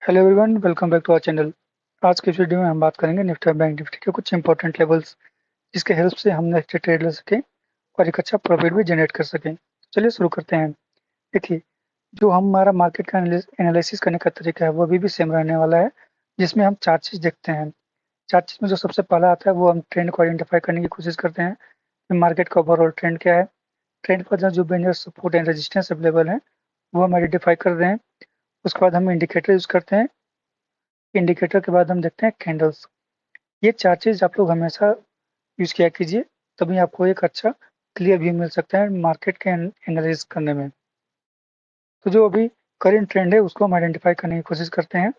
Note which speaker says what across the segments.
Speaker 1: Hello everyone, welcome back to our channel. आज के इस वीडियो में हम बात करेंगे निफ्टी और बैंक निफ्टी के कुछ इंपॉर्टेंट लेवल्स, जिसके हेल्प से हम नेक्स्ट ट्रेड ले सकें और एक अच्छा प्रॉफिट भी जनरेट कर सकें। चलिए शुरू करते हैं। देखिए, जो हमारा मार्केट का एनालिसिस करने का तरीका है वो अभी भी सेम रहने वाला है, जिसमें हम चार चीज़ देखते हैं। चार चीज़ में जो सबसे पहला आता है वो हम ट्रेंड को आइडेंटिफाई करने की कोशिश करते हैं कि मार्केट का ओवरऑल ट्रेंड क्या है। ट्रेंड पर जो major support and resistance available है वो हम आइडेंटिफाई कर रहे हैं। उसके बाद हम इंडिकेटर यूज़ करते हैं। इंडिकेटर के बाद हम देखते हैं कैंडल्स। ये चार चीज़ आप लोग हमेशा यूज़ किया कीजिए, तभी आपको एक अच्छा क्लियर व्यू मिल सकता है मार्केट के एनालिसिस करने में। तो जो अभी करंट ट्रेंड है उसको हम आइडेंटिफाई करने की कोशिश करते हैं।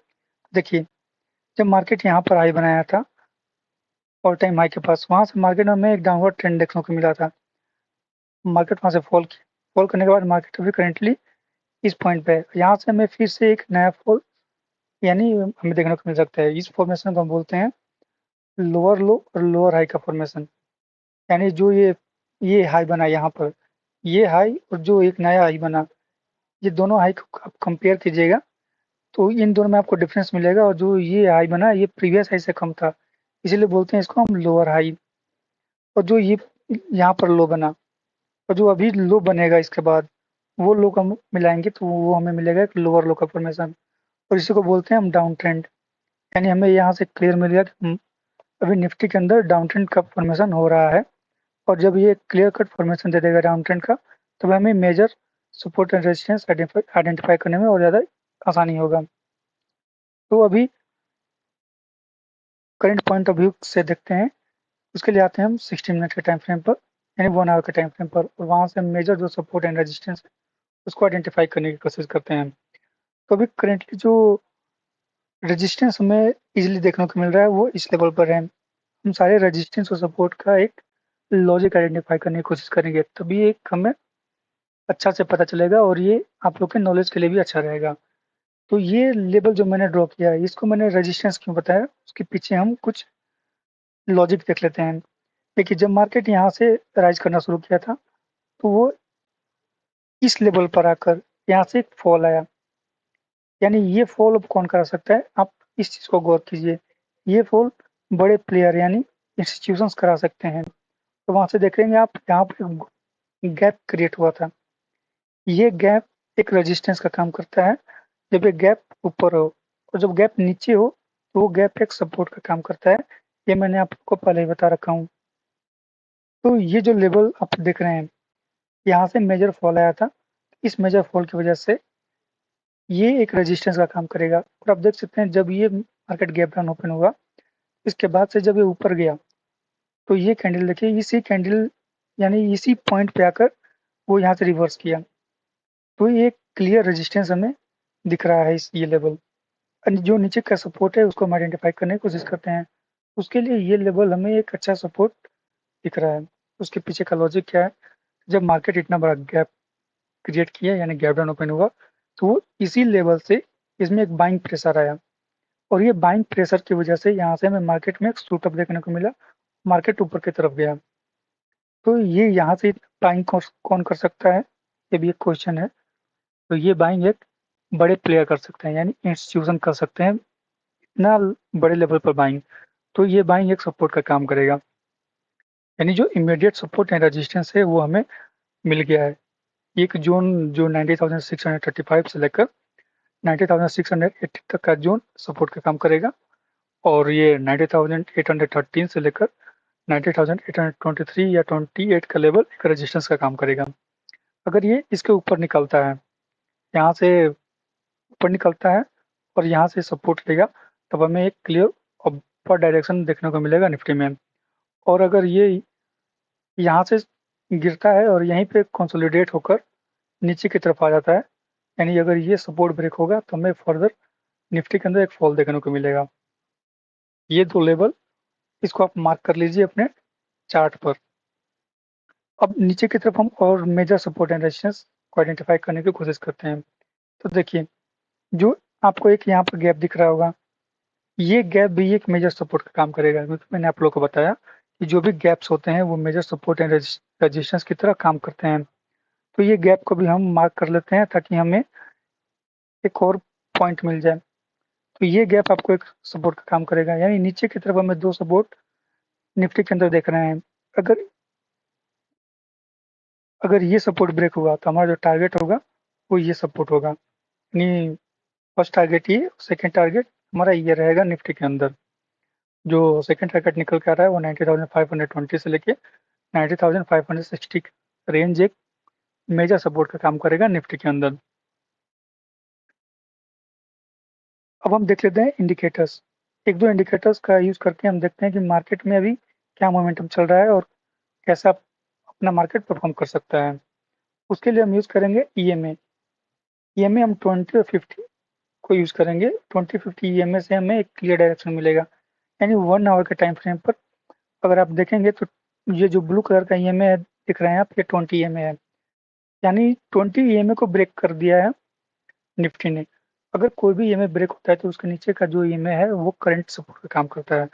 Speaker 1: देखिए, जब मार्केट यहाँ पर हाई बनाया था ऑल टाइम हाई के पास, वहाँ से मार्केट में हमें एक डाउनवर्ड ट्रेंड देखने को मिला था। मार्केट वहाँ से फॉल करने के बाद मार्केट अभी करेंटली इस पॉइंट पे है। यहाँ से हमें फिर से एक नया फॉल यानी हमें देखने को मिल सकता है। इस फॉर्मेशन को हम बोलते हैं लोअर लो और लोअर हाई का फॉर्मेशन। यानी जो ये हाई बना यहाँ पर, ये हाई और जो एक नया हाई बना, ये दोनों हाई को आप कंपेयर कीजिएगा तो इन दोनों में आपको डिफरेंस मिलेगा। और जो ये हाई बना ये प्रीवियस हाई से कम था, इसीलिए बोलते हैं इसको हम लोअर हाई। और जो ये यहाँ पर लो बना और जो अभी लो बनेगा इसके बाद, वो लो का मिलाएंगे तो वो हमें मिलेगा एक लोअर लो का फॉर्मेशन। और इसी को बोलते हैं हम डाउन ट्रेंड। यानी हमें यहाँ से क्लियर मिल गया कि अभी निफ्टी के अंदर डाउन ट्रेंड का फॉर्मेशन हो रहा है। और जब ये क्लियर कट फॉर्मेशन दे देगा डाउन ट्रेंड का, तब हमें major support and resistance identify करने में और ज़्यादा आसानी होगा। तो अभी करंट पॉइंट ऑफ व्यू से देखते हैं। उसके लिए आते हैं हम 60 मिनट के टाइम फ्रेम पर, यानी 1 आवर के टाइम फ्रेम पर, और वहाँ से मेजर जो सपोर्ट एंड रेजिस्टेंस है उसको आइडेंटिफाई करने की कोशिश करते हैं। तो अभी करेंटली जो रेजिस्टेंस हमें इजीली देखने को मिल रहा है वो इस लेवल पर है। हम सारे रेजिस्टेंस और सपोर्ट का एक लॉजिक आइडेंटिफाई करने की कोशिश करेंगे, तभी एक हमें अच्छा से पता चलेगा और ये आप लोग के नॉलेज के लिए भी अच्छा रहेगा। तो ये लेवल जो मैंने ड्रॉ किया है इसको मैंने रेजिस्टेंस क्यों बताया, उसके पीछे हम कुछ लॉजिक देख लेते हैं। देखिए, जब मार्केट यहाँ से राइज करना शुरू किया था तो वो इस लेवल पर आकर यहाँ से एक फॉल आया। यानी ये फॉल अब कौन करा सकता है, आप इस चीज़ को गौर कीजिए। ये फॉल बड़े प्लेयर यानी इंस्टीट्यूशंस करा सकते हैं। तो वहाँ से देखेंगे आप, यहाँ पर गैप क्रिएट हुआ था। ये गैप एक रेजिस्टेंस का काम करता है जब ये गैप ऊपर हो, और जब गैप नीचे हो तो वो गैप एक सपोर्ट का काम करता है। ये मैंने आपको पहले ही बता रखा हूँ। तो ये जो लेवल आप देख रहे हैं, यहाँ से मेजर फॉल आया था। इस मेजर फॉल की वजह से ये एक रेजिस्टेंस का काम करेगा। और आप देख सकते हैं जब ये मार्केट गैप डाउन ओपन हुआ, इसके बाद से जब ये ऊपर गया तो ये कैंडल देखिए, इसी कैंडल यानी इसी पॉइंट पे आकर वो यहाँ से रिवर्स किया। तो ये एक क्लियर रेजिस्टेंस हमें दिख रहा है, इस ये लेवल। जो नीचे का सपोर्ट है उसको हम आइडेंटिफाई करने की कोशिश करते हैं। उसके लिए ये लेवल हमें एक अच्छा सपोर्ट दिख रहा है। उसके पीछे का लॉजिक क्या है, जब मार्केट इतना बड़ा गैप क्रिएट किया यानी गैप डाउन ओपन हुआ, तो वो इसी लेवल से इसमें एक बाइंग प्रेशर आया। और ये बाइंग प्रेशर की वजह से यहाँ से हमें मार्केट में एक शूट अप देखने को मिला। मार्केट ऊपर की तरफ गया। तो ये यहाँ से बाइंग कौन कर सकता है, ये भी एक क्वेश्चन है। तो ये बाइंग एक बड़े प्लेयर कर सकते हैं यानी इंस्टीट्यूशन कर सकते हैं इतना बड़े लेवल पर बाइंग। तो ये बाइंग एक सपोर्ट का काम करेगा। यानी जो इमीडिएट सपोर्ट एंड रेजिस्टेंस है वो हमें मिल गया है। एक जोन जो 90,635 से लेकर 90,680 तक का जोन सपोर्ट का काम करेगा। और ये 90,813 से लेकर 90,823 या 28 का लेवल एक रेजिस्टेंस का काम करेगा। अगर ये इसके ऊपर निकलता है, यहाँ से ऊपर निकलता है और यहाँ से सपोर्ट लेगा, तब हमें एक क्लियर अपर डायरेक्शन देखने को मिलेगा निफ्टी में। और अगर ये यहाँ से गिरता है और यहीं पे कंसोलिडेट होकर नीचे की तरफ आ जाता है, यानी अगर ये सपोर्ट ब्रेक होगा तो हमें फर्दर निफ्टी के अंदर एक फॉल देखने को मिलेगा। ये दो लेवल, इसको आप मार्क कर लीजिए अपने चार्ट पर। अब नीचे की तरफ हम और मेजर सपोर्ट एंड रेजिस्टेंस को आइडेंटिफाई करने की कोशिश करते हैं। तो देखिए, जो आपको एक यहाँ पर गैप दिख रहा होगा, ये गैप भी एक मेजर सपोर्ट का काम करेगा, क्योंकि मैंने आप लोगों को बताया कि जो भी गैप्स होते हैं वो मेजर सपोर्ट एंड रेजिस्टेंस की तरह काम करते हैं। तो ये गैप को भी हम मार्क कर लेते हैं ताकि हमें एक और पॉइंट मिल जाए। तो ये गैप आपको एक सपोर्ट का काम करेगा, यानी नीचे की तरफ हमें 2 सपोर्ट निफ्टी के अंदर देख रहे हैं। अगर अगर ये सपोर्ट ब्रेक हुआ तो हमारा जो टारगेट होगा वो ये सपोर्ट होगा, यानी फर्स्ट टारगेट ये, सेकंड टारगेट हमारा ये रहेगा निफ्टी के अंदर। जो सेकंड टारगेट निकल के आ रहा है वो 90,520 से लेके 90,560 रेंज एक मेजर सपोर्ट का काम करेगा निफ्टी के अंदर। अब हम देख लेते हैं इंडिकेटर्स। एक दो इंडिकेटर्स का यूज करके हम देखते हैं कि मार्केट में अभी क्या मोमेंटम चल रहा है और कैसा अपना मार्केट परफॉर्म कर सकता है। उसके लिए हम यूज करेंगे ईएमए। ईएमए हम 20 और 50 को यूज करेंगे। 20-50 ईएमए से हमें एक क्लियर डायरेक्शन मिलेगा, यानी 1 आवर के टाइम फ्रेम पर अगर आप देखेंगे तो ये जो ब्लू कलर का ईएमए है दिख रहे हैं आप, ये 20 ईएमए है, यानी 20 ईएमए को ब्रेक कर दिया है निफ्टी ने। अगर कोई भी ईएमए ब्रेक होता है तो उसके नीचे का जो ईएमए है वो करंट सपोर्ट का काम करता है।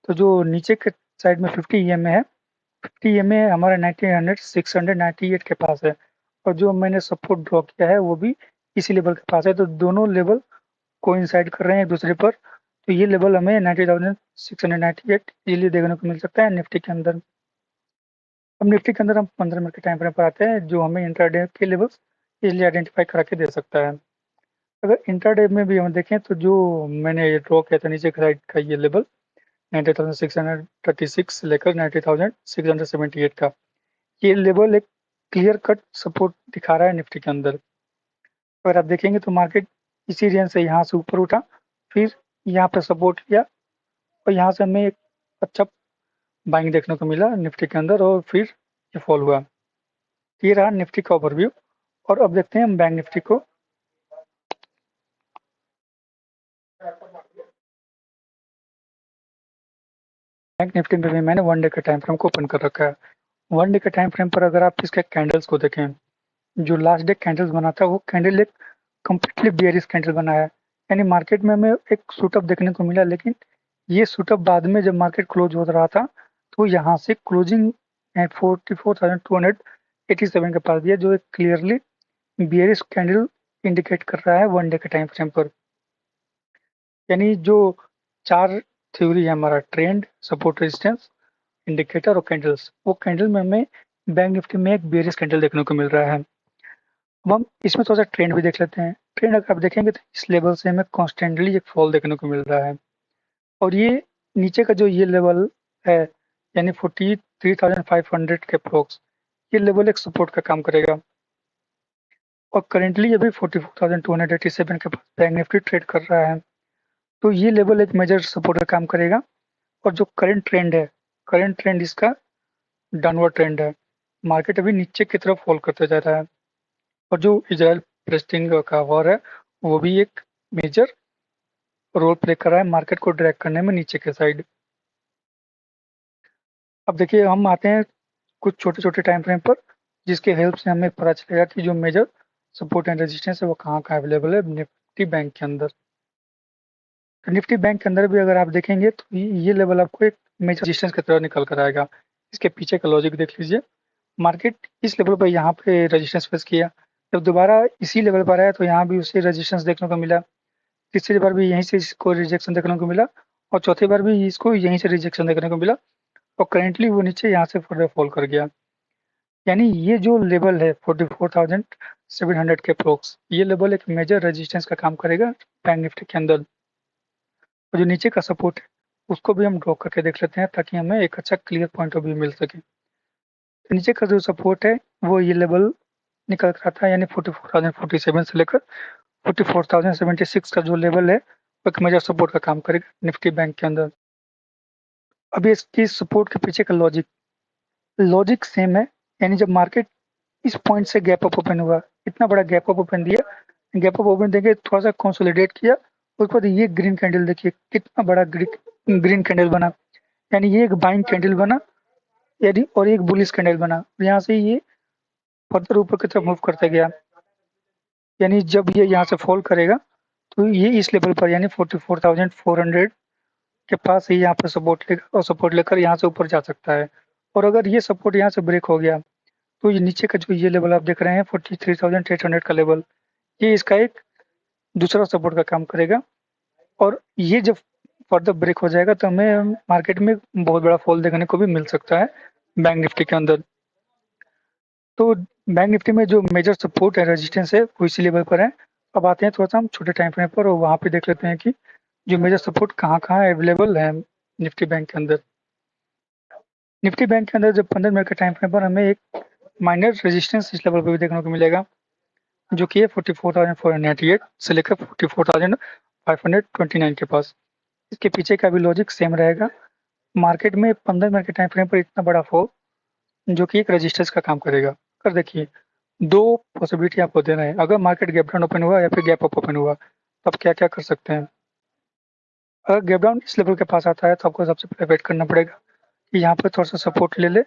Speaker 1: तो जो नीचे के साइड में 50 ईएमए है, 50 ईएमए हमारा 1900 698 के पास है, और जो मैंने सपोर्ट ड्रॉ किया है वो भी इसी लेवल के पास है। तो दोनों लेवल कोइंसाइड कर रहे हैं एक दूसरे पर। तो ये लेवल हमें 90,698 इजीली देखने को मिल सकता है निफ्टी के अंदर। अब निफ्टी के अंदर हम 15 मिनट के टाइम फ्रेम पर आते हैं, जो हमें इंट्राडे के लेवल्स इजीली आइडेंटिफाई करा के दे सकता है। अगर इंट्राडे में भी हम देखें तो जो मैंने ये ड्रॉ किया था नीचे के साइड का ये लेवल 90,636 से लेकर 90,678 का, ये लेवल एक क्लियर कट सपोर्ट दिखा रहा है निफ्टी के अंदर। अगर आप देखेंगे तो मार्केट इसी रेंज से यहाँ से ऊपर उठा, फिर यहाँ पे सपोर्ट लिया, और यहाँ से हमें एक अच्छा बाइंग देखने को मिला निफ्टी के अंदर, और फिर ये फॉल हुआ। ये रहा निफ्टी का ओवरव्यू। और अब देखते हैं हम बैंक निफ्टी को। बैंक निफ्टी में भी मैंने 1 डे के टाइम फ्रेम को ओपन कर रखा है। 1 डे के टाइम फ्रेम पर अगर आप इसके कैंडल्स को देखें, जो लास्ट डे कैंडल्स बना था वो कैंडल एक कंप्लीटली बेयरिश कैंडल बना है, यानी मार्केट में हमें एक शूटअप देखने को मिला, लेकिन ये शूटअप बाद में जब मार्केट क्लोज हो रहा था तो यहाँ से क्लोजिंग 44,287 के पास दिया, जो एक क्लियरली बियरिश कैंडल इंडिकेट कर रहा है 1 डे के टाइम फ्रेम पर। यानी जो 4 थ्योरी है हमारा, ट्रेंड, सपोर्ट, रेजिस्टेंस, इंडिकेटर और कैंडल्स, वो कैंडल में हमें बैंक निफ्टी में एक बेयरिश कैंडल देखने को मिल रहा है। अब हम इसमें थोड़ा सा ट्रेंड भी देख लेते हैं। ट्रेंड अगर आप देखेंगे तो इस लेवल से हमें कॉन्स्टेंटली एक फॉल देखने को मिल रहा है, और ये नीचे का जो ये लेवल है, यानी 43,500 के अप्रोक्स, ये लेवल एक सपोर्ट का काम करेगा। और करेंटली अभी 44,287 के पास बैंक निफ्टी ट्रेड कर रहा है। तो ये लेवल एक मेजर सपोर्ट का काम करेगा। और जो करंट ट्रेंड है, करंट ट्रेंड इसका डाउनवर्ड ट्रेंड है, मार्केट अभी नीचे की तरफ फॉल करते जा रहा है। और जो इजराइल प्रेस्टिंग का वॉर है वो भी एक मेजर रोल प्ले कर रहा है मार्केट को ड्रैग करने में नीचे के साइड। अब देखिए हम आते हैं कुछ छोटे छोटे टाइम फ्रेम पर, जिसके हेल्प से हमें पता चलेगा कि जो मेजर सपोर्ट एंड रेजिस्टेंस है वो कहाँ कहाँ अवेलेबल है निफ्टी बैंक के अंदर। तो निफ्टी बैंक के अंदर भी अगर आप देखेंगे तो ये लेवल आपको एक मेजर रेजिस्टेंस की तरह निकल कर आएगा। इसके पीछे का लॉजिक देख लीजिए। मार्केट इस लेवल पर यहाँ पे रेजिस्टेंस फेस किया, जब दोबारा इसी लेवल पर आया तो यहाँ भी उसे रेजिस्टेंस देखने को मिला, तीसरी बार भी यहीं से इसको रिजेक्शन देखने को मिला, और चौथी बार भी इसको यहीं से रिजेक्शन देखने को मिला, और करेंटली वो नीचे यहाँ से फर्दर फॉल कर गया। यानी ये जो लेवल है 44,700 के अप्रोक्स, ये लेवल एक मेजर रेजिस्टेंस का काम करेगा बैंक निफ्टी के अंदर। और जो नीचे का सपोर्ट है उसको भी हम ड्रॉ करके देख लेते हैं, ताकि हमें एक अच्छा क्लियर पॉइंट ऑफ व्यू मिल सके। तो नीचे का जो सपोर्ट है वो ये लेवल निकल कर आता है, यानी 44,047 से लेकर 44,076 का जो लेवल है वो एक मेजर सपोर्ट का काम करेगा निफ्टी बैंक के अंदर। अभी इसकी सपोर्ट के पीछे का लॉजिक लॉजिक सेम है, यानी जब मार्केट इस पॉइंट से गैप अप ओपन हुआ, इतना बड़ा गैप अप ओपन दिया, गैप अप ओपन देके थोड़ा सा कंसोलिडेट किया, उसके बाद ये ग्रीन कैंडल देखिए कितना बड़ा ग्रीन कैंडल बना, यानी ये एक बाइंग कैंडल बना, यानी और एक बुलिश कैंडल बना, यहाँ से ये फर्दर ऊपर की तरफ मूव करते गया। यानी जब ये यहाँ से फॉल करेगा तो ये इस लेवल पर, यानी 44,400 के पास ही यहाँ पर सपोर्ट लेगा, और सपोर्ट लेकर यहाँ से ऊपर जा सकता है। और अगर ये सपोर्ट यहाँ से ब्रेक हो गया तो ये नीचे का जो ये लेवल आप देख रहे हैं 43,800 का लेवल, ये इसका एक दूसरा सपोर्ट का काम करेगा। और ये जब फर्दर ब्रेक हो जाएगा तो हमें मार्केट में बहुत बड़ा फॉल देखने को भी मिल सकता है बैंक निफ्टी के अंदर। तो बैंक निफ्टी में जो मेजर सपोर्ट है रेजिस्टेंस है वो इसी लेवल पर है। अब आते हैं थोड़ा सा हम छोटे टाइम फ्रेम पर और वहाँ पे देख लेते हैं कि जो मेजर सपोर्ट कहाँ कहाँ अवेलेबल है निफ्टी बैंक के अंदर। निफ्टी बैंक के अंदर जब 15 मिनट के टाइम फ्रेम पर हमें एक माइनर रेजिस्टेंस इस लेवल पर भी देखने को मिलेगा, जो कि है 44,498 से लेकर 44,529 के पास। इसके पीछे का भी लॉजिक सेम रहेगा। मार्केट में 15 मिनट के टाइम फ्रेम पर इतना बड़ा फॉल जो कि एक रजिस्टेंस का काम करेगा। कर देखिए, दो पॉसिबिलिटी आपको दे रहे हैं। अगर मार्केट गैप डाउन ओपन हुआ या फिर गैप अप ओपन हुआ तो आप क्या क्या कर सकते हैं। अगर गैप डाउन इस लेवल के पास आता है तो आपको सबसे पहले वेट करना पड़ेगा कि यहाँ पर थोड़ा सा सपोर्ट ले ले,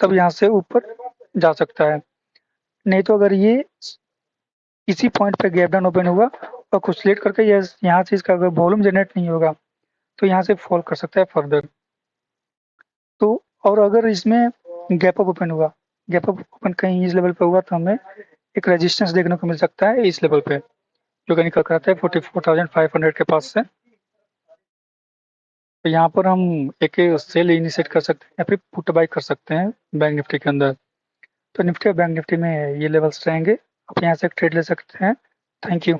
Speaker 1: तब यहाँ से ऊपर जा सकता है। नहीं तो अगर ये इसी पॉइंट पे गैप डाउन ओपन हुआ और कुछ लेट करके यहाँ से इसका अगर वॉल्यूम जनरेट नहीं होगा तो यहाँ से फॉल कर सकता है फर्दर। तो और अगर इसमें गैप अप ओपन हुआ, गैप अप ओपन कहीं इस लेवल पे हुआ तो हमें एक रेजिस्टेंस देखने को मिल सकता है इस लेवल पे, जो कि निकल कर आता है 44,500 के पास से। तो यहाँ पर हम एक सेल इनिशिएट कर सकते हैं या फिर पुट बाय कर सकते हैं बैंक निफ्टी के अंदर। तो निफ्टी और बैंक निफ्टी में ये लेवल्स रहेंगे, आप यहाँ से ट्रेड ले सकते हैं। Thank you.